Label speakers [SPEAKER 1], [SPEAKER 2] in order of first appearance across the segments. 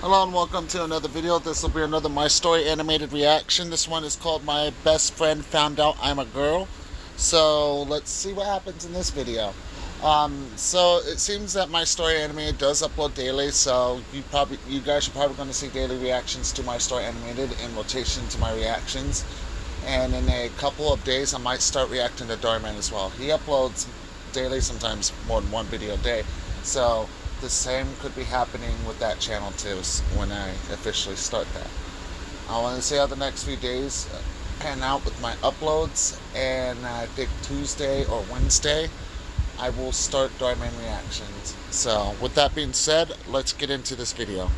[SPEAKER 1] Hello and welcome to another video. This will be another My Story animated reaction. This one is called My Best Friend Found Out I'm a Girl. So let's see what happens in this video. So it seems that My Story Animated does upload daily, so you guys are probably going to see daily reactions to My Story Animated in rotation to my reactions. And in a couple of days I might start reacting to Doraemon as well. He uploads daily, sometimes more than one video a day. So the same could be happening with that channel too when I officially start that. I want to see how the next few days pan out with my uploads, and I think Tuesday or Wednesday I will start Doraemon reactions. So with that being said, let's get into this video.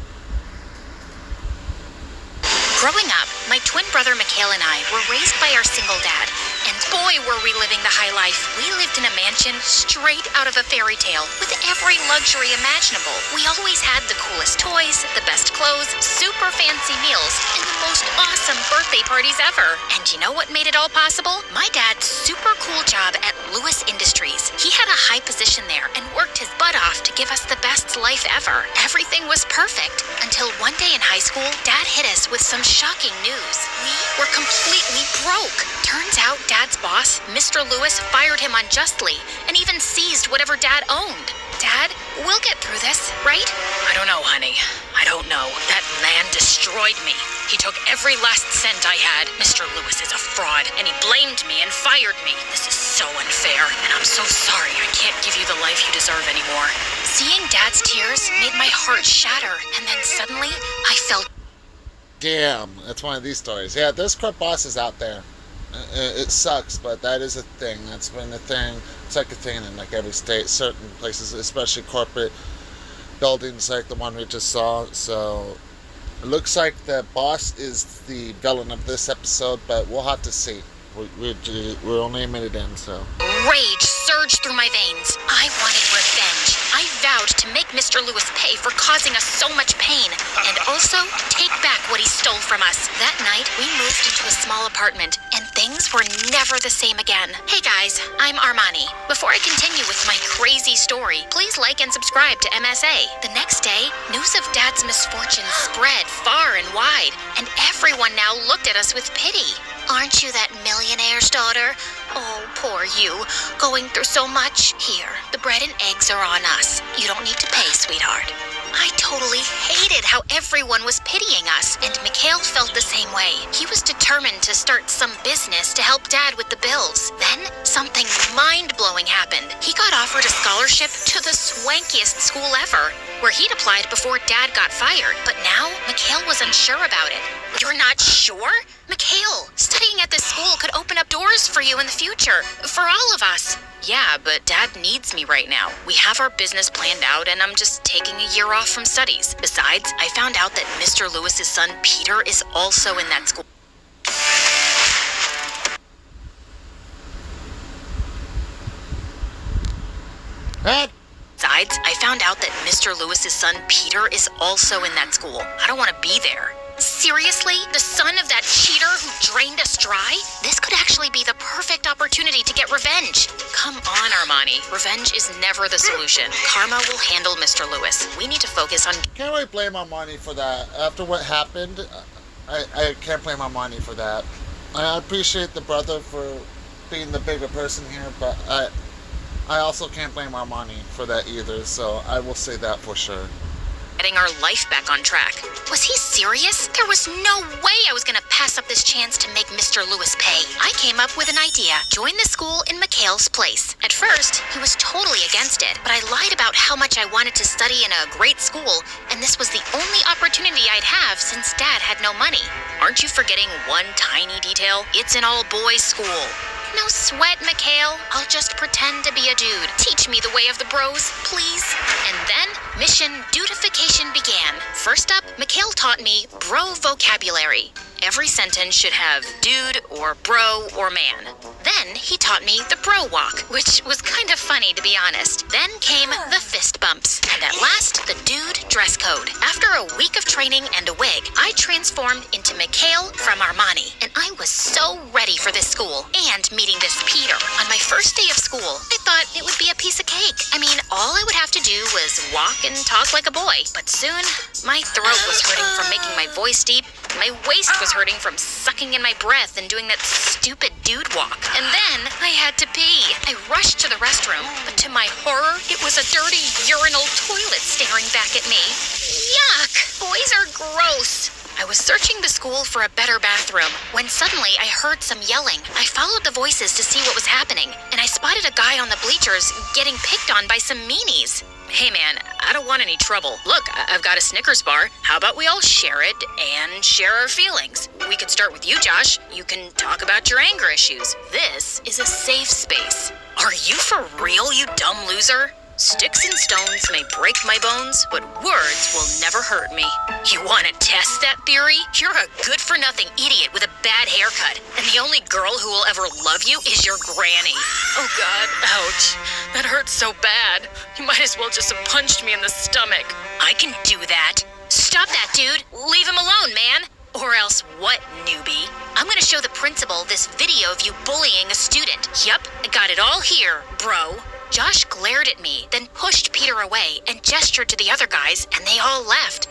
[SPEAKER 2] Growing up, my twin brother Mikhail and I were raised by our single dad, and boy were we living the high life. We lived in a mansion straight out of a fairy tale, with every luxury imaginable. We always had the coolest toys, the best clothes, super fancy meals, and the most awesome birthday parties ever. And you know what made it all possible? My dad's super cool job at Lewis Industries. He had a high position there and worked his butt off to give us the best life ever. Everything was perfect until one day in high school, Dad hit us with some shocking news. We were completely broke. Turns out Dad's boss, Mr. Lewis, fired him unjustly and even seized whatever Dad owned. Dad, we'll get through this, right?
[SPEAKER 3] I don't know, honey. I don't know. That man destroyed me. He took every last cent I had. Mr. Lewis is a fraud, and he blamed me and fired me. This is so unfair, and I'm so sorry I can't give you the life you deserve anymore.
[SPEAKER 2] Seeing Dad's tears made my heart shatter, and then suddenly I felt...
[SPEAKER 1] Damn, that's one of these stories. Yeah, there's corrupt bosses out there. It sucks, but that is a thing. That's been a thing. It's like a thing in like every state, certain places, especially corporate buildings like the one we just saw. So it looks like the boss is the villain of this episode, but we'll have to see. We're only a minute in, so.
[SPEAKER 2] Rage surged through my veins. I wanted revenge. I vowed to make Mr. Lewis pay for causing us so much pain, and also take back what he stole from us. That night, we moved into a small apartment, and things were never the same again. Hey guys, I'm Armani. Before I continue with my crazy story, please like and subscribe to MSA. The next day, news of Dad's misfortune spread far and wide, and everyone now looked at us with pity. Aren't you that millionaire's daughter? Oh, poor you, going through so much. Here, the bread and eggs are on us. You don't need to pay, sweetheart. I totally hated how everyone was pitying us, and Mikhail felt the same way. He was determined to start some business to help Dad with the bills. Then, something mind-blowing happened. He got offered a scholarship to the swankiest school ever, where he'd applied before Dad got fired. But now, Mikhail was unsure about it. You're not sure? Mikhail, studying at this school could open up doors for you in the future, for all of us.
[SPEAKER 3] Yeah, but Dad needs me right now. We have our business planned out, and I'm just taking a year off from studies. Besides, I found out that Mr. Lewis's son, Peter, is also in that school. Besides, I found out that Mr. Lewis's son, Peter, is also in that school. I don't want to be there.
[SPEAKER 2] Seriously? The son of that cheater who drained us dry? This could actually be the perfect opportunity to get revenge.
[SPEAKER 3] Come on, Armani. Revenge is never the solution. Karma will handle Mr. Lewis. We need to focus on...
[SPEAKER 1] Can't really blame Armani for that. After what happened, I can't blame Armani for that. I appreciate the brother for being the bigger person here, but I also can't blame Armani for that either, so I will say that for sure.
[SPEAKER 3] Getting our life back on track.
[SPEAKER 2] Was he serious? There was no way I was gonna pass up this chance to make Mr. Lewis pay. I came up with an idea. Join the school in Mikhail's place. At first, he was totally against it, but I lied about how much I wanted to study in a great school, and this was the only opportunity I'd have since Dad had no money.
[SPEAKER 3] Aren't you forgetting one tiny detail? It's an all-boys school.
[SPEAKER 2] No sweat, Mikhail. I'll just pretend to be a dude. Teach me the way of the bros, please. And then, mission dutification began. First up, Mikhail taught me bro vocabulary. every sentence should have dude or bro or man. Then he taught me the bro walk, which was kind of funny to be honest. Then came the fist bumps, and at last the dude dress code. After a week of training and a wig, I transformed into Mikhail from Armani, and I was so ready for this school and meeting this Peter. On my first day of school, I thought it would be a piece of cake. I mean, all I would have to do was walk and talk like a boy. But soon, my throat was hurting from making my voice deep. My waist was hurting from sucking in my breath and doing that stupid dude walk. And then I had to pee. I rushed to the restroom, but to my horror, it was a dirty urinal toilet staring back at me. Yuck! Boys are gross. I was searching the school for a better bathroom when suddenly I heard some yelling. I followed the voices to see what was happening, and I spotted a guy on the bleachers getting picked on by some meanies. Hey man, I don't want any trouble. Look, I've got a Snickers bar. How about we all share it and share our feelings? We could start with you, Josh. You can talk about your anger issues. This is a safe space. Are you for real, you dumb loser? Sticks and stones may break my bones, but words will never hurt me. You want to test that theory? You're a good-for-nothing idiot with a bad haircut, and the only girl who will ever love you is your granny. Oh God, ouch. That hurts so bad. You might as well just have punched me in the stomach. I can do that. Stop that, dude. Leave him alone, man. Or else what, newbie? I'm gonna show the principal this video of you bullying a student. Yup, I got it all here, bro. Josh glared at me, then pushed Peter away and gestured to the other guys, and they all left.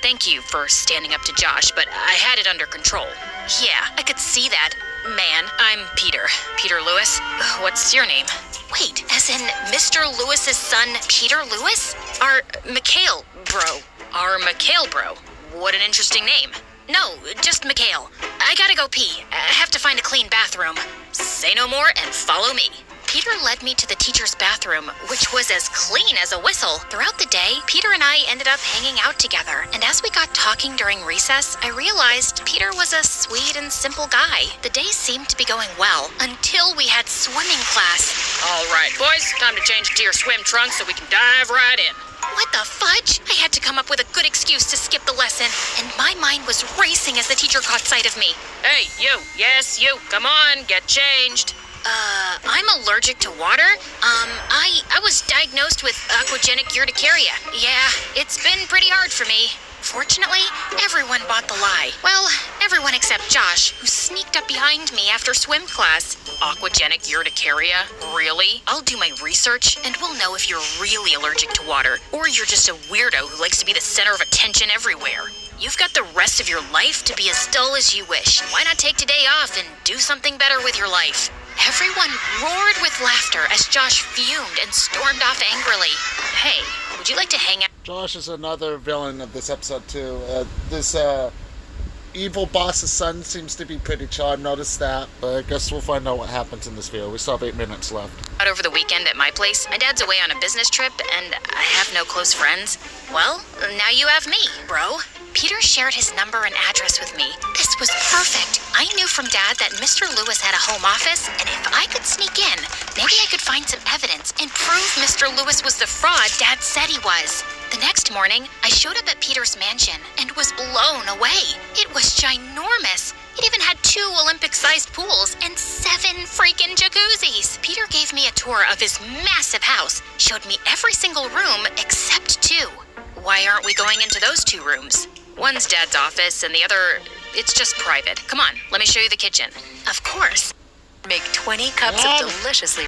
[SPEAKER 2] Thank you for standing up to Josh, but I had it under control. Yeah, I could see that. Man, I'm Peter. Peter Lewis. What's your name? Wait, as in Mr. Lewis's son, Peter Lewis? Our Mikhail bro. Our Mikhail bro. What an interesting name. No, just Mikhail. I gotta go pee. I have to find a clean bathroom. Say no more and follow me. Peter led me to the teacher's bathroom, which was as clean as a whistle. Throughout the day, Peter and I ended up hanging out together, and as we got talking during recess, I realized Peter was a sweet and simple guy. The day seemed to be going well, until we had swimming class. All right, boys, time to change into your swim trunks so we can dive right in. What the fudge? I had to come up with a good excuse to skip the lesson, and my mind was racing as the teacher caught sight of me. Hey, you. Yes, you. Come on, get changed. I'm allergic to water. I was diagnosed with aquagenic urticaria. Yeah, it's been pretty hard for me. Fortunately, everyone bought the lie. Well, everyone except Josh, who sneaked up behind me after swim class. Aquagenic urticaria? Really? I'll do my research, and we'll know if you're really allergic to water, or you're just a weirdo who likes to be the center of attention everywhere. You've got the rest of your life to be as dull as you wish. Why not take today off and do something better with your life? Everyone roared with laughter as Josh fumed and stormed off angrily. Hey, would you like to hang out?
[SPEAKER 1] Josh is another villain of this episode too. This evil boss's son seems to be pretty chill. I've noticed that, but I guess we'll find out what happens in this video. We still have 8 minutes left.
[SPEAKER 2] Out over the weekend at my place. My dad's away on a business trip, and I have no close friends. Well, now you have me, bro. Peter shared his number and address with me. This was perfect. I knew from Dad that Mr. Lewis had a home office, and if I could sneak in, maybe I could find some evidence and prove Mr. Lewis was the fraud Dad said he was. The next morning, I showed up at Peter's mansion and was blown away. It was ginormous. It even had 2 Olympic-sized pools and 7 freaking jacuzzis. Peter gave me a tour of his massive house, showed me every single room except 2. Why aren't we going into those 2 rooms? One's Dad's office and the other, it's just private. Come on, let me show you the kitchen. Of course.
[SPEAKER 3] Make 20 cups of deliciously...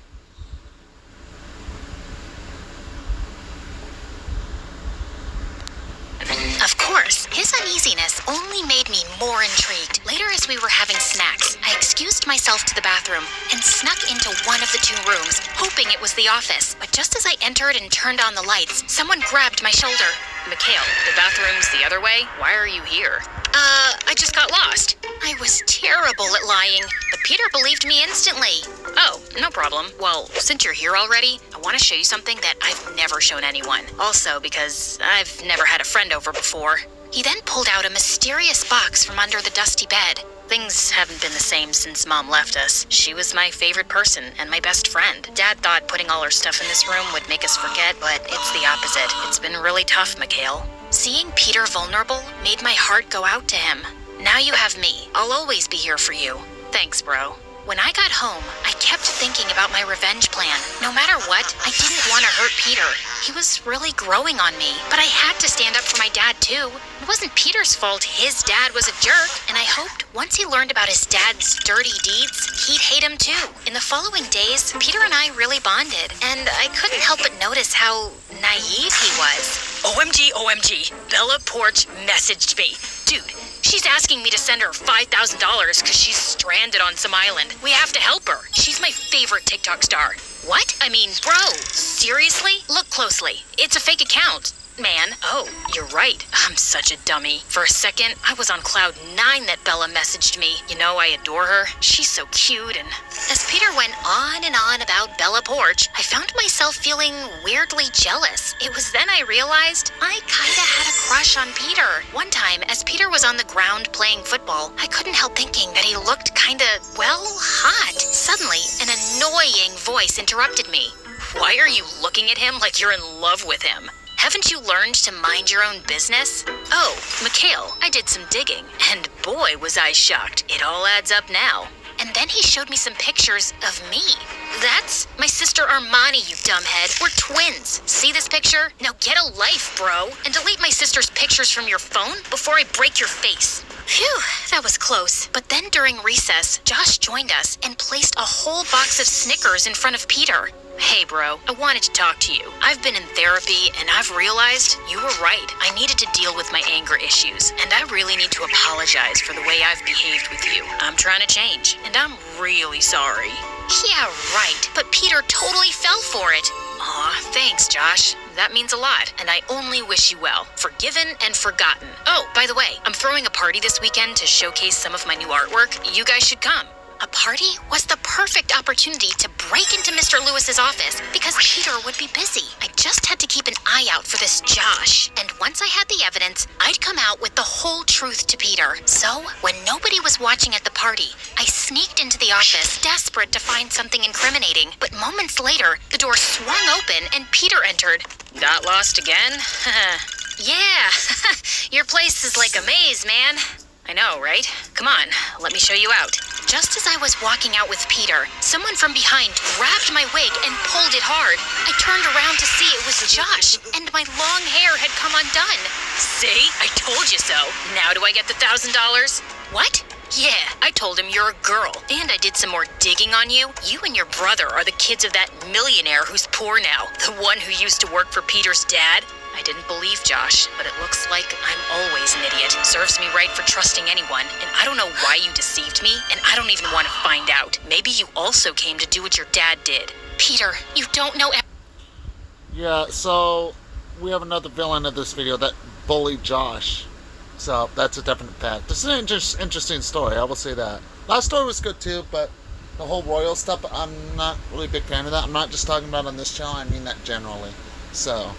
[SPEAKER 2] Of course, his uneasiness only made me more intrigued. Later, as we were having snacks, I excused myself to the bathroom and snuck into one of the 2 rooms, hoping it was the office. But just as I entered and turned on the lights, someone grabbed my shoulder. Mikhail, the bathroom's the other way. Why are you here? I just got lost. I was terrible at lying, but Peter believed me instantly. Oh, no problem. Well, since you're here already, I want to show you something that I've never shown anyone. Also, because I've never had a friend over before. He then pulled out a mysterious box from under the dusty bed. Things haven't been the same since Mom left us. She was my favorite person and my best friend. Dad thought putting all our stuff in this room would make us forget, but it's the opposite. It's been really tough, Mikhail. Seeing Peter vulnerable made my heart go out to him. Now you have me. I'll always be here for you. Thanks, bro. When I got home, I kept thinking about my revenge plan. No matter what, I didn't want to hurt Peter. He was really growing on me, but I had to stand up for my dad too. It wasn't Peter's fault his dad was a jerk, and I hoped once he learned about his dad's dirty deeds, he'd hate him too. In the following days, Peter and I really bonded, and I couldn't help but notice how naive he was.
[SPEAKER 3] OMG, OMG. Bella Porch messaged me. Dude, she's asking me to send her $5,000 because she's stranded on some island. We have to help her. She's my favorite TikTok star.
[SPEAKER 2] What? I mean, bro, seriously? Look closely. It's a fake account. Man.
[SPEAKER 3] Oh, you're right. I'm such a dummy. For a second, I was on cloud 9 that Bella messaged me. You know, I adore her. She's so cute and...
[SPEAKER 2] As Peter went on and on about Bella Porch, I found myself feeling weirdly jealous. It was then I realized I kinda had a crush on Peter. One time, as Peter was on the ground playing football, I couldn't help thinking that he looked kinda, well, hot. Suddenly, an annoying voice interrupted me.
[SPEAKER 3] Why are you looking at him like you're in love with him?
[SPEAKER 2] Haven't you learned to mind your own business?
[SPEAKER 3] Oh, Mikhail, I did some digging, and boy was I shocked. It all adds up now.
[SPEAKER 2] And then he showed me some pictures of me. That's my sister Armani, you dumbhead. We're twins. See this picture? Now get a life, bro. And delete my sister's pictures from your phone before I break your face. Phew, that was close. But then during recess, Josh joined us and placed a whole box of Snickers in front of Peter.
[SPEAKER 3] Hey, bro, I wanted to talk to you. I've been in therapy, and I've realized you were right. I needed to deal with my anger issues, and I really need to apologize for the way I've behaved with you. I'm trying to change, and I'm really sorry.
[SPEAKER 2] Yeah, right. But Peter totally fell for it.
[SPEAKER 3] Aw, thanks, Josh. That means a lot, and I only wish you well. Forgiven and forgotten. Oh, by the way, I'm throwing a party this weekend to showcase some of my new artwork. You guys should come.
[SPEAKER 2] A party was the perfect opportunity to break into Mr. Lewis's office because Peter would be busy. I just had to keep an eye out for this Josh. And once I had the evidence, I'd come out with the whole truth to Peter. So, when nobody was watching at the party, I sneaked into the office, desperate to find something incriminating. But moments later, the door swung open and Peter entered.
[SPEAKER 3] Got lost again?
[SPEAKER 2] Yeah, your place is like a maze, man.
[SPEAKER 3] I know, right? Come on, let me show you out.
[SPEAKER 2] Just as I was walking out with Peter, someone from behind grabbed my wig and pulled it hard. I turned around to see it was Josh, and my long hair had come undone.
[SPEAKER 3] See? I told you so. Now do I get the $1,000?
[SPEAKER 2] What?
[SPEAKER 3] Yeah, I told him you're a girl, and I did some more digging on you. You and your brother are the kids of that millionaire who's poor now, the one who used to work for Peter's dad. I didn't believe Josh, but it looks like I'm always an idiot. Serves me right for trusting anyone, and I don't know why you deceived me, and I don't even want to find out. Maybe you also came to do what your dad did.
[SPEAKER 2] Peter, you don't know...
[SPEAKER 1] Yeah, so we have another villain of this video that bullied Josh. So that's a definite fact. This is an interesting story, I will say that. Last story was good too, but the whole royal stuff, I'm not really a big fan of that. I'm not just talking about on this channel, I mean that generally. So...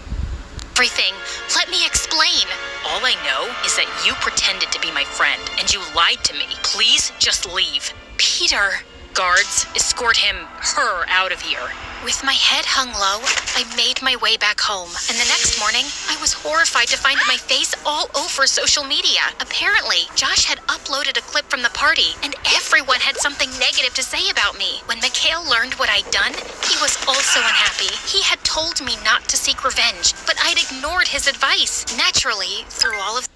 [SPEAKER 2] Everything. Let me explain.
[SPEAKER 3] All I know is that you pretended to be my friend, and you lied to me. Please just leave.
[SPEAKER 2] Peter.
[SPEAKER 3] Guards, escort her out of here.
[SPEAKER 2] With my head hung low, I made my way back home. And the next morning, I was horrified to find my face all over social media. Apparently, Josh had uploaded a clip from the party, and everyone had something negative to say about me. When Mikhail learned what I'd done, he was also unhappy. He had told me not to seek revenge, but I'd ignored his advice. Naturally, through all of...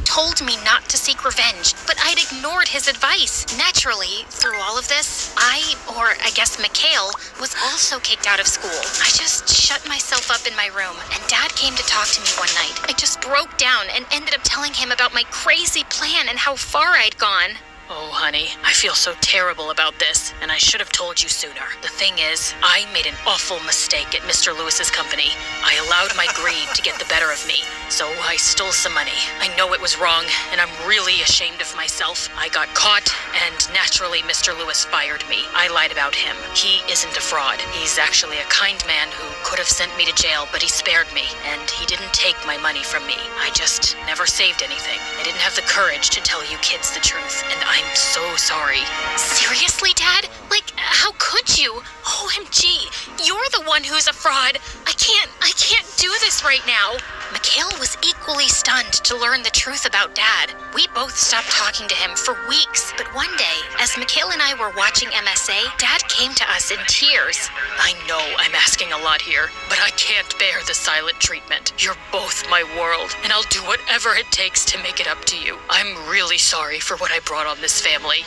[SPEAKER 2] told me not to seek revenge, but I'd ignored his advice. Naturally, through all of this, I guess Mikhail, was also kicked out of school. I just shut myself up in my room, and Dad came to talk to me one night. I just broke down and ended up telling him about my crazy plan and how far I'd gone.
[SPEAKER 3] Oh, honey, I feel so terrible about this, and I should have told you sooner. The thing is, I made an awful mistake at Mr. Lewis's company. I allowed my greed to get the better of me, so I stole some money. I know it was wrong, and I'm really ashamed of myself. I got caught, and naturally Mr. Lewis fired me. I lied about him. He isn't a fraud. He's actually a kind man who could have sent me to jail, but he spared me, and he didn't take my money from me. I just never saved anything. I didn't have the courage to tell you kids the truth, and I'm so sorry.
[SPEAKER 2] Seriously, Dad? Like, how could you? Oh, OMG, you're the one who's a fraud. I can't do this right now. Mikhail was equally stunned to learn the truth about Dad. We both stopped talking to him for weeks, but one day, as Mikhail and I were watching MSA, Dad came to us in tears.
[SPEAKER 3] I know I'm asking a lot here, but I can't bear the silent treatment. You're both my world, and I'll do whatever it takes to make it up to you. I'm really sorry for what I brought on this family.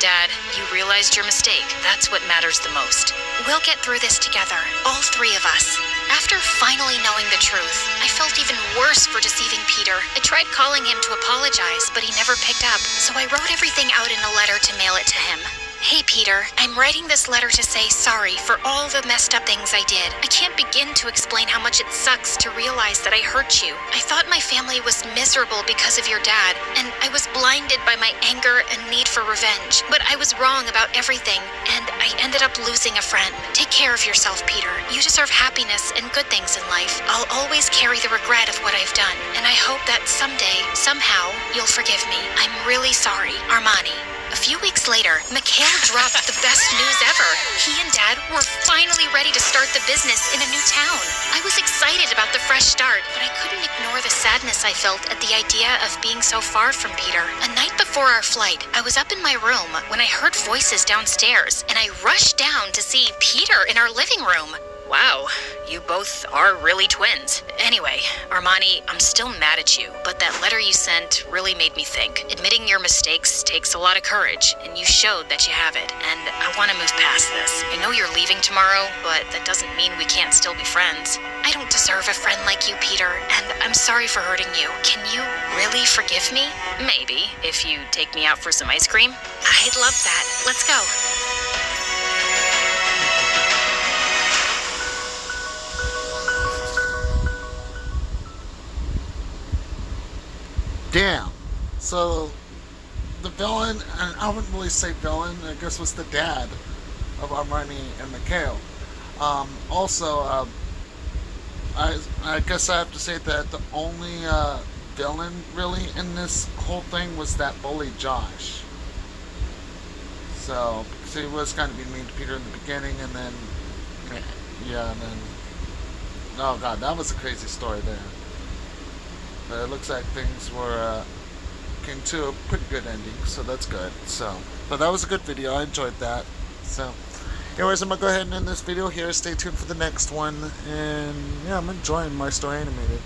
[SPEAKER 2] Dad, you realized your mistake. That's what matters the most. We'll get through this together, all three of us. After finally knowing the truth, I felt even worse for deceiving Peter. I tried calling him to apologize, but he never picked up, so I wrote everything out in a letter to mail it to him. Hey, Peter, I'm writing this letter to say sorry for all the messed up things I did. I can't begin to explain how much it sucks to realize that I hurt you. I thought my family was miserable because of your dad, and I was blinded by my anger and need for revenge. But I was wrong about everything, and I ended up losing a friend. Take care of yourself, Peter. You deserve happiness and good things in life. I'll always carry the regret of what I've done, and I hope that someday, somehow, you'll forgive me. I'm really sorry. Armani. A few weeks later, Mikhail dropped the best news ever. He and Dad were finally ready to start the business in a new town. I was excited about the fresh start, but I couldn't ignore the sadness I felt at the idea of being so far from Peter. A night before our flight, I was up in my room when I heard voices downstairs, and I rushed down to see Peter in our living room.
[SPEAKER 3] Wow, you both are really twins. Anyway, Armani, I'm still mad at you, but that letter you sent really made me think. Admitting your mistakes takes a lot of courage, and you showed that you have it, and I want to move past this. I know you're leaving tomorrow, but that doesn't mean we can't still be friends.
[SPEAKER 2] I don't deserve a friend like you, Peter, and I'm sorry for hurting you. Can you really forgive me?
[SPEAKER 3] Maybe, if you take me out for some ice cream.
[SPEAKER 2] I'd love that. Let's go.
[SPEAKER 1] Damn. So, the villain, and I wouldn't really say villain, I guess was the dad of Armani and Mikhail. Also, I guess I have to say that the only villain really in this whole thing was that bully Josh. So, because he was kind of being mean to Peter in the beginning, and then, yeah, and then, oh god, that was a crazy story there. But it looks like things were came to a pretty good ending, so that's good. So, but that was a good video. I enjoyed that. So, anyways, I'm gonna go ahead and end this video here. Stay tuned for the next one. And yeah, I'm enjoying My Story Animated.